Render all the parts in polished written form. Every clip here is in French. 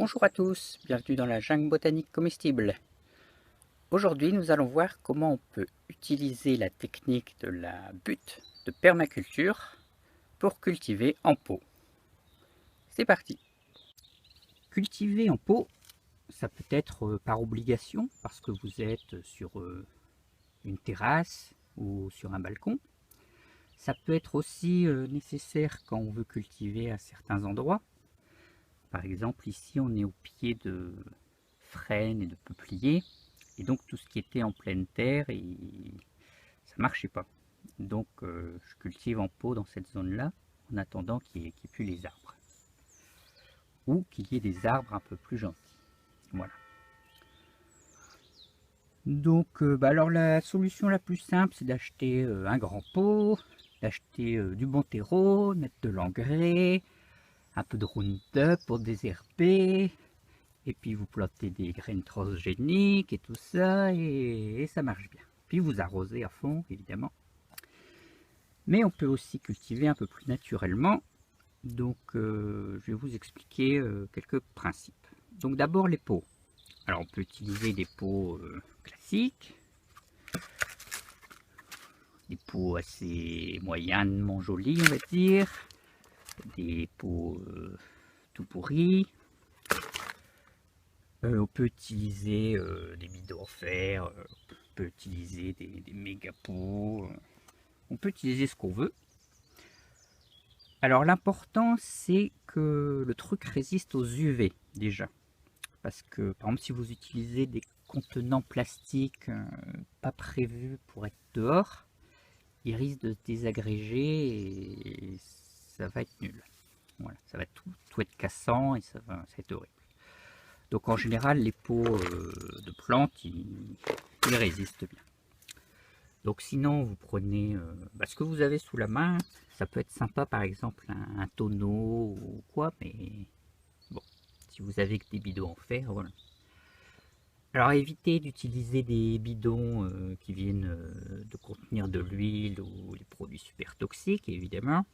Bonjour à tous, bienvenue dans la jungle botanique comestible. Aujourd'hui, nous allons voir comment on peut utiliser la technique de la butte de permaculture pour cultiver en pot. C'est parti! Cultiver en pot, ça peut être par obligation parce que vous êtes sur une terrasse ou sur un balcon. Ça peut être aussi nécessaire quand on veut cultiver à certains endroits. Par exemple, ici, on est au pied de frênes et de peupliers. Et donc, tout ce qui était en pleine terre, ça ne marchait pas. Donc, je cultive en pot dans cette zone-là, en attendant qu'il n'y ait plus les arbres. Ou qu'il y ait des arbres un peu plus gentils. Voilà. Donc, alors la solution la plus simple, c'est d'acheter un grand pot, d'acheter du bon terreau, mettre de l'engrais, un peu de Roundup pour désherber, et puis vous plantez des graines transgéniques et tout ça, et ça marche bien. Puis vous arrosez à fond, évidemment. Mais on peut aussi cultiver un peu plus naturellement, donc je vais vous expliquer quelques principes. Donc d'abord les pots. Alors on peut utiliser des pots classiques, des pots assez moyennement jolis on va dire, des pots tout pourris. On peut utiliser des bidons en fer, on peut utiliser des méga pots, on peut utiliser ce qu'on veut. Alors l'important c'est que le truc résiste aux UV déjà. Parce que par exemple si vous utilisez des contenants plastiques pas prévus pour être dehors, ils risquent de se désagréger et ça va être nul. Voilà, ça va tout être cassant et ça va être horrible. Donc en général, les pots de plantes, ils résistent bien. Donc sinon, vous prenez ce que vous avez sous la main. Ça peut être sympa, par exemple, un tonneau ou quoi, mais bon, si vous avez que des bidons en fer, voilà. Alors évitez d'utiliser des bidons qui viennent de contenir de l'huile ou des produits super toxiques, évidemment.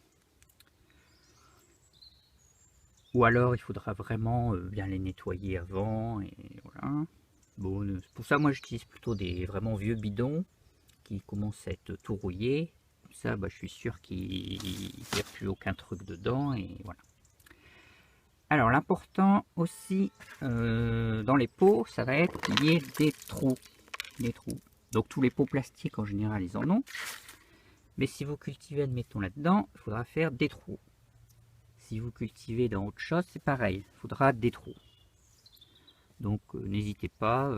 Ou alors il faudra vraiment bien les nettoyer avant, et voilà. Bon, pour ça moi j'utilise plutôt des vraiment vieux bidons qui commencent à être tout rouillés. Comme ça je suis sûr qu'il n'y a plus aucun truc dedans, et voilà. Alors l'important aussi dans les pots, ça va être qu'il y ait des trous. Donc tous les pots plastiques en général ils en ont. Mais si vous cultivez, admettons là-dedans, il faudra faire des trous. Si vous cultivez dans autre chose, c'est pareil, il faudra des trous. Donc n'hésitez pas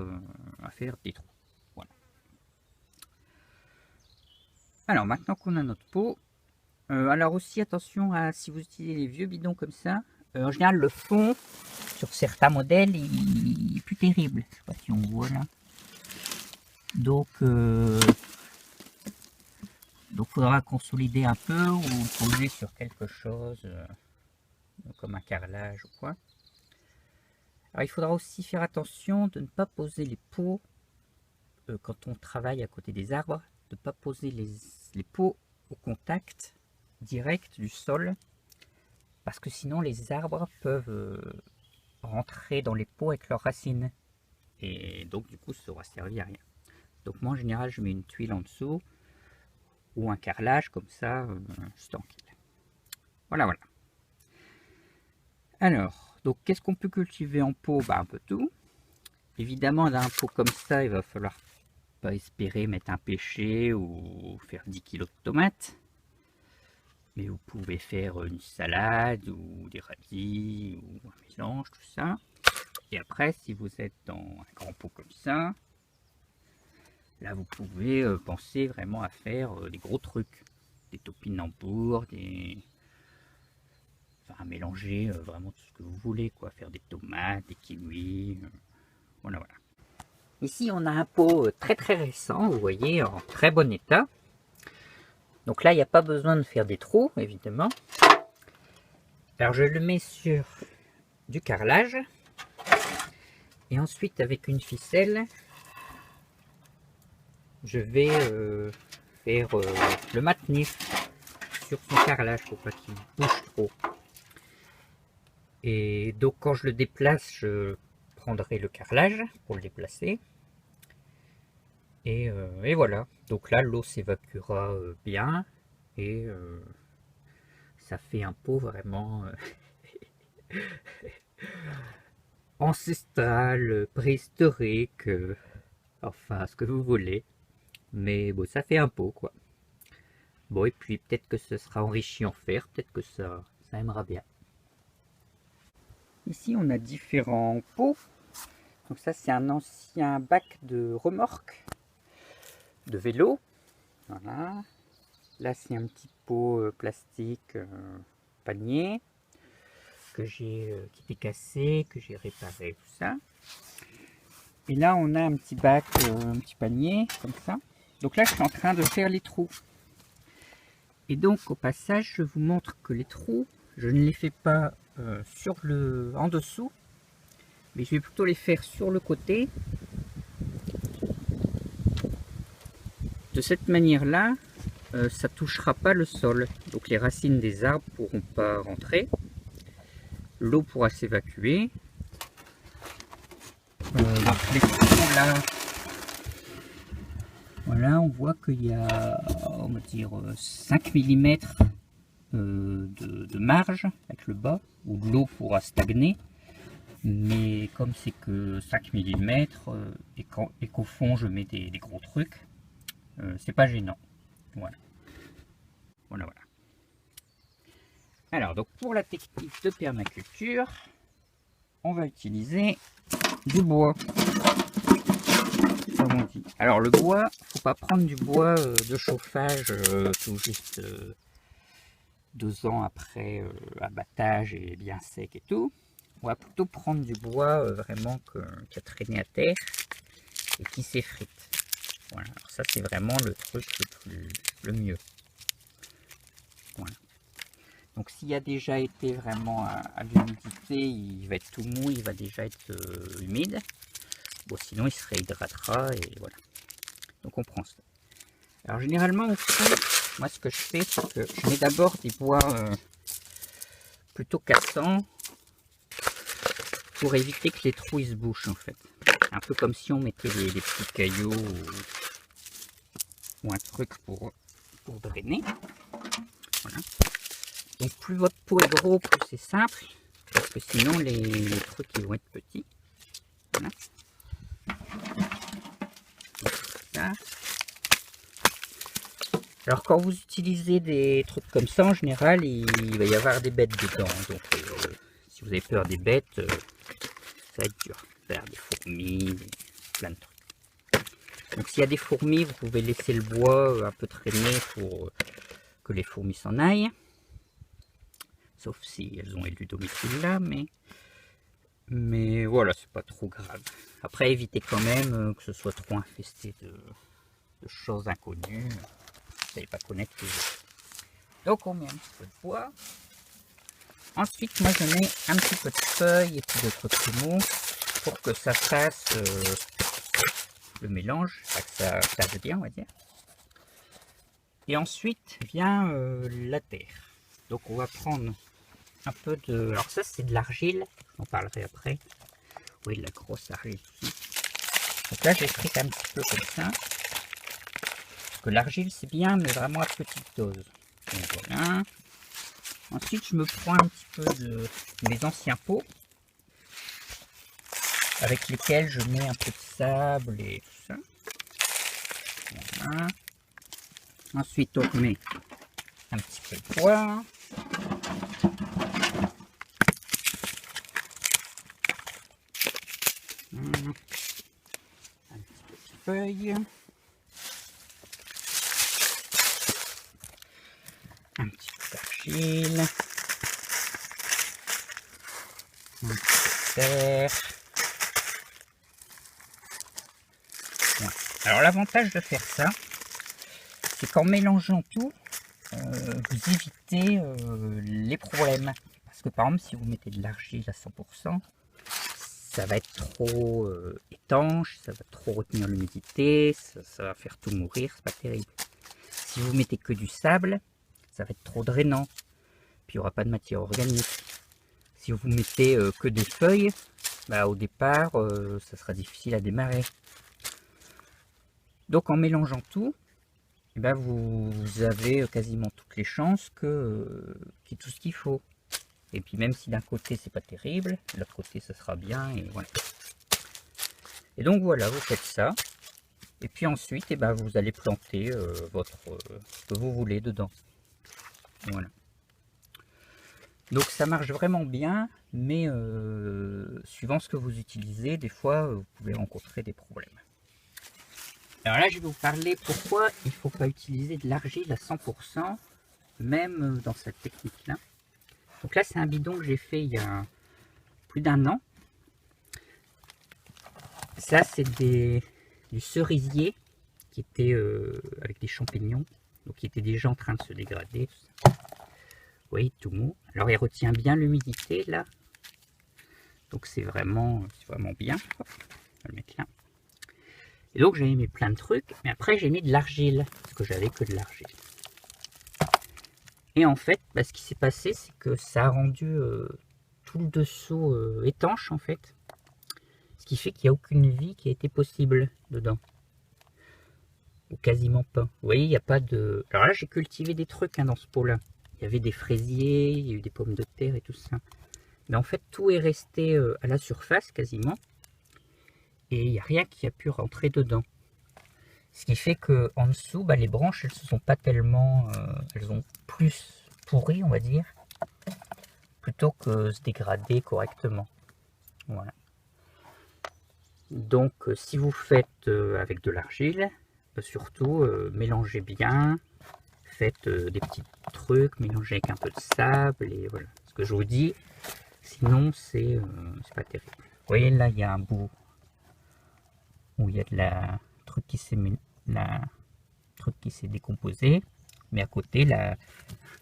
à faire des trous. Voilà. Alors maintenant qu'on a notre pot, alors aussi attention à si vous utilisez les vieux bidons comme ça, en général le fond sur certains modèles il est plus terrible. Je sais pas si on voit là. Donc faudra consolider un peu ou poser sur quelque chose comme un carrelage ou quoi. Alors il faudra aussi faire attention de ne pas poser les pots quand on travaille à côté des arbres, de ne pas poser les pots au contact direct du sol, parce que sinon les arbres peuvent rentrer dans les pots avec leurs racines, et donc du coup ça aura servi à rien. Donc moi en général je mets une tuile en dessous, ou un carrelage comme ça, je suis tranquille. Voilà. Alors, donc qu'est-ce qu'on peut cultiver en pot? Un peu tout. Évidemment, dans un pot comme ça, il va falloir pas espérer mettre un pêcher ou faire 10 kg de tomates. Mais vous pouvez faire une salade ou des radis ou un mélange, tout ça. Et après, si vous êtes dans un grand pot comme ça, là vous pouvez penser vraiment à faire des gros trucs. Des topinambours, enfin mélanger vraiment tout ce que vous voulez, quoi. Faire des tomates, des kiwis, voilà. Ici on a un pot très récent, vous voyez, en très bon état. Donc là il n'y a pas besoin de faire des trous, évidemment. Alors je le mets sur du carrelage. Et ensuite avec une ficelle, je vais faire le maintenir sur son carrelage pour pas qu'il bouge trop. Et donc quand je le déplace, je prendrai le carrelage pour le déplacer. Et voilà, donc là l'eau s'évacuera bien et ça fait un pot vraiment ancestral, préhistorique, enfin ce que vous voulez. Mais bon, ça fait un pot quoi. Bon, et puis peut-être que ce sera enrichi en fer, peut-être que ça aimera bien. Ici on a différents pots. Donc ça c'est un ancien bac de remorque de vélo. Voilà. Là c'est un petit pot plastique panier qui était cassé, que j'ai réparé, tout ça. Et là on a un petit bac, un petit panier comme ça. Donc là je suis en train de faire les trous. Et donc au passage je vous montre que les trous, je ne les fais pas en dessous, mais je vais plutôt les faire sur le côté. De cette manière là, ça touchera pas le sol, donc les racines des arbres pourront pas rentrer, l'eau pourra s'évacuer. Donc les trous là, voilà, on voit qu'il y a, on va dire 5 mm de marge avec le bas, où l'eau pourra stagner. Mais comme c'est que 5 mm et qu'au fond je mets des gros trucs, c'est pas gênant. Voilà. Voilà, voilà. Alors, donc pour la technique de permaculture, on va utiliser du bois. Comme on dit. Alors le bois, faut pas prendre du bois de chauffage tout juste 2 ans après abattage et bien sec et tout. On va plutôt prendre du bois vraiment qui a traîné à terre et qui s'effrite. Voilà, alors ça c'est vraiment le truc le mieux. Voilà. Donc s'il a déjà été vraiment à l'humidité, il va être tout mou, il va déjà être humide. Bon, sinon il se réhydratera et voilà. Donc on prend ça. Alors généralement au fond, moi ce que je fais, c'est que je mets d'abord des bois plutôt cassants pour éviter que les trous ils se bouchent en fait. Un peu comme si on mettait des petits cailloux ou un truc pour drainer. Voilà. Donc plus votre pot est gros, plus c'est simple, parce que sinon les trucs ils vont être petits. Voilà. Ça. Alors quand vous utilisez des trucs comme ça, en général, il va y avoir des bêtes dedans. Donc si vous avez peur des bêtes, ça va être dur. Faire des fourmis, plein de trucs. Donc s'il y a des fourmis, vous pouvez laisser le bois un peu traîner pour que les fourmis s'en aillent. Sauf si elles ont élu domicile là, mais voilà, c'est pas trop grave. Après, évitez quand même que ce soit trop infesté de choses inconnues. Vous n'allez pas connaître les autres. Donc on met un petit peu de bois. Ensuite, moi je mets un petit peu de feuilles et puis de trucs mous pour que ça fasse le mélange, que ça fasse bien, on va dire. Et ensuite vient la terre. Donc on va prendre un peu de... Alors ça c'est de l'argile, j'en parlerai après. Oui, de la grosse argile ici. Donc là j'ai pris un petit peu comme ça. Parce que l'argile c'est bien, mais vraiment à petite dose. Donc voilà. Ensuite je me prends un petit peu de mes anciens pots, avec lesquels je mets un peu de sable et tout ça. Voilà. Ensuite on met un petit peu de bois. Un petit peu de feuilles. Un petit peu d'argile. Un petit peu de terre. Voilà. Alors l'avantage de faire ça, c'est qu'en mélangeant tout, vous évitez les problèmes. Parce que par exemple, si vous mettez de l'argile à 100%, ça va être trop étanche, ça va trop retenir l'humidité, ça va faire tout mourir, c'est pas terrible. Si vous mettez que du sable, ça va être trop drainant, puis il n'y aura pas de matière organique. Si si vous mettez que des feuilles, bah, au départ, ça sera difficile à démarrer. Donc en mélangeant tout, eh ben, vous avez quasiment toutes les chances qu'il y ait tout ce qu'il faut. Et puis même si d'un côté c'est pas terrible, de l'autre côté ça sera bien, et voilà. Et donc voilà, vous faites ça. Et puis ensuite, eh ben, vous allez planter ce que vous voulez dedans. Voilà. Donc ça marche vraiment bien, mais suivant ce que vous utilisez, des fois vous pouvez rencontrer des problèmes. Alors là, je vais vous parler pourquoi il ne faut pas utiliser de l'argile à 100%, même dans cette technique-là. Donc là, c'est un bidon que j'ai fait il y a plus d'1 an. Ça, c'est du cerisier qui était avec des champignons, donc qui était déjà en train de se dégrader. Tout ça. Vous voyez, tout mou. Alors, il retient bien l'humidité là. Donc, c'est vraiment bien. Hop, on va le mettre là. Et donc, j'avais mis plein de trucs, mais après, j'ai mis de l'argile, parce que j'avais que de l'argile. Et en fait, bah, ce qui s'est passé, c'est que ça a rendu tout le dessous étanche, en fait. Ce qui fait qu'il n'y a aucune vie qui a été possible dedans. Ou quasiment pas. Vous voyez, il n'y a pas de... Alors là, j'ai cultivé des trucs dans ce pot-là. Il y avait des fraisiers, il y a eu des pommes de terre et tout ça. Mais en fait, tout est resté à la surface, quasiment. Et il n'y a rien qui a pu rentrer dedans. Ce qui fait que en dessous, bah, les branches, elles ne se sont pas tellement... elles ont plus pourri, on va dire, plutôt que se dégrader correctement. Voilà. Donc, si vous faites avec de l'argile, surtout mélangez bien, faites des petits trucs, mélangez avec un peu de sable, et voilà. Ce que je vous dis, sinon c'est pas terrible. Vous voyez, là, il y a un bout où il y a de la truc qui s'est décomposé, mais à côté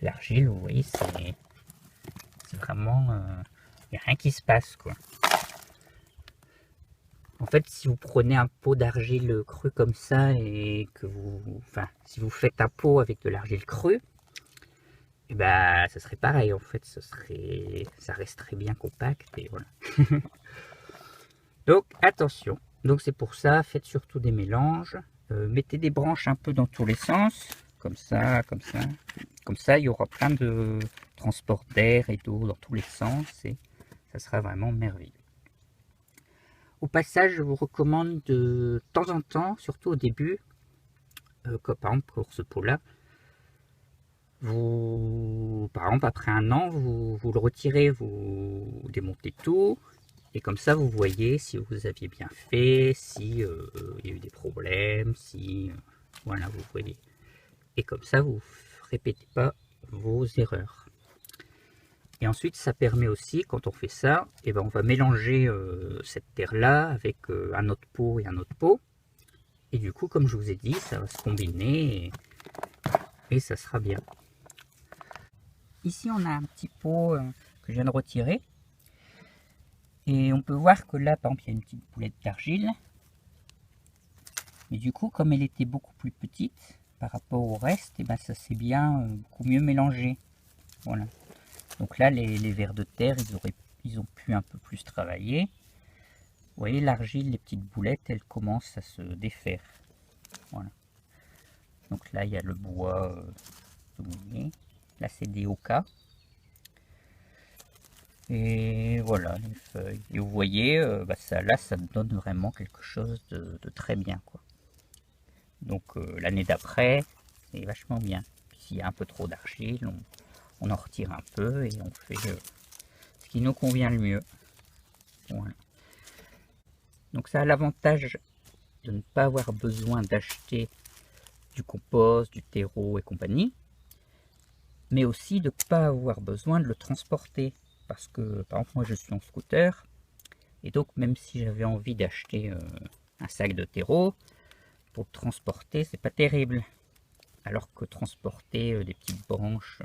l'argile, vous voyez, c'est vraiment il n'y a rien qui se passe, quoi. En fait, si vous prenez un pot d'argile crue comme ça et que si vous faites un pot avec de l'argile crue, et ben ça serait pareil en fait, ça resterait bien compact et voilà. Donc attention. Donc c'est pour ça, faites surtout des mélanges. Mettez des branches un peu dans tous les sens, comme ça, comme ça. Comme ça, il y aura plein de transport d'air et d'eau dans tous les sens et ça sera vraiment merveilleux. Au passage, je vous recommande de temps en temps, surtout au début, comme par exemple pour ce pot-là, par exemple après 1 an, vous le retirez, vous démontez tout, et comme ça vous voyez si vous aviez bien fait, si il y a eu des problèmes, si voilà, vous voyez. Et comme ça vous ne répétez pas vos erreurs. Et ensuite, ça permet aussi, quand on fait ça, et ben on va mélanger cette terre-là avec un autre pot et un autre pot. Et du coup, comme je vous ai dit, ça va se combiner et ça sera bien. Ici, on a un petit pot que je viens de retirer. Et on peut voir que là, par exemple, il y a une petite boulette d'argile. Mais du coup, comme elle était beaucoup plus petite par rapport au reste, et ben ça s'est bien beaucoup mieux mélangé. Voilà. Donc là, les vers de terre, ils ont pu un peu plus travailler. Vous voyez, l'argile, les petites boulettes, elles commencent à se défaire. Voilà. Donc là, il y a le bois. Là, c'est des okas. Et voilà, les feuilles. Et vous voyez, là, ça donne vraiment quelque chose de très bien, quoi. Donc l'année d'après, c'est vachement bien. S'il y a un peu trop d'argile, on en retire un peu et on fait ce qui nous convient le mieux. Voilà. Donc ça a l'avantage de ne pas avoir besoin d'acheter du compost, du terreau et compagnie, mais aussi de ne pas avoir besoin de le transporter. Parce que, par exemple, moi je suis en scooter, et donc même si j'avais envie d'acheter un sac de terreau, pour le transporter, c'est pas terrible. Alors que transporter des petites branches,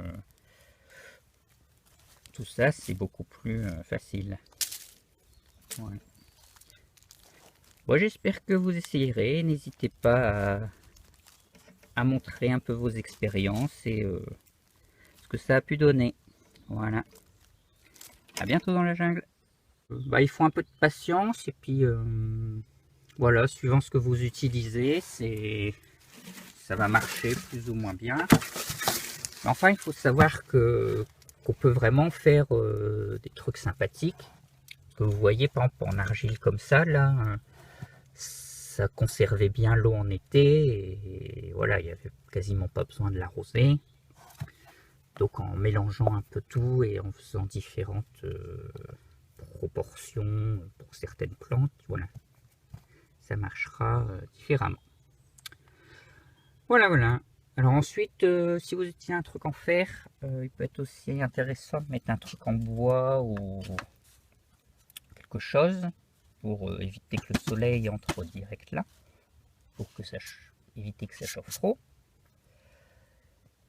tout ça, c'est beaucoup plus facile. Voilà. Bon, j'espère que vous essayerez. N'hésitez pas à montrer un peu vos expériences et ce que ça a pu donner. Voilà. À bientôt dans la jungle. Il faut un peu de patience et puis voilà, suivant ce que vous utilisez, ça va marcher plus ou moins bien. Mais enfin, il faut savoir qu'on peut vraiment faire des trucs sympathiques. Que vous voyez, par exemple, en argile comme ça, là, ça conservait bien l'eau en été et voilà, il n'y avait quasiment pas besoin de l'arroser. Donc en mélangeant un peu tout et en faisant différentes proportions pour certaines plantes, voilà, ça marchera différemment. Voilà, voilà. Alors ensuite, si vous utilisez un truc en fer, il peut être aussi intéressant de mettre un truc en bois ou quelque chose pour éviter que le soleil entre direct là, pour que éviter que ça chauffe trop.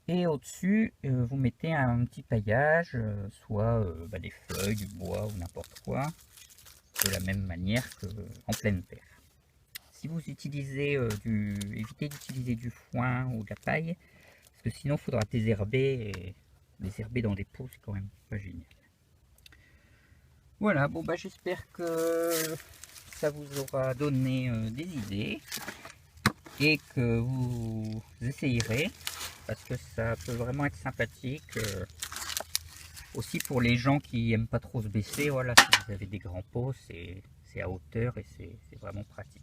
Et au-dessus, vous mettez un petit paillage, soit des feuilles, du bois ou n'importe quoi, de la même manière qu'en pleine terre. Si vous utilisez évitez d'utiliser du foin ou de la paille, parce que sinon il faudra désherber, et désherber dans des pots, c'est quand même pas génial. Voilà, bon j'espère que ça vous aura donné des idées et que vous essayerez, parce que ça peut vraiment être sympathique. Aussi pour les gens qui aiment pas trop se baisser, voilà, si vous avez des grands pots, c'est à hauteur et c'est vraiment pratique.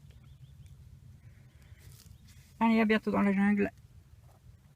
Allez, à bientôt dans la jungle.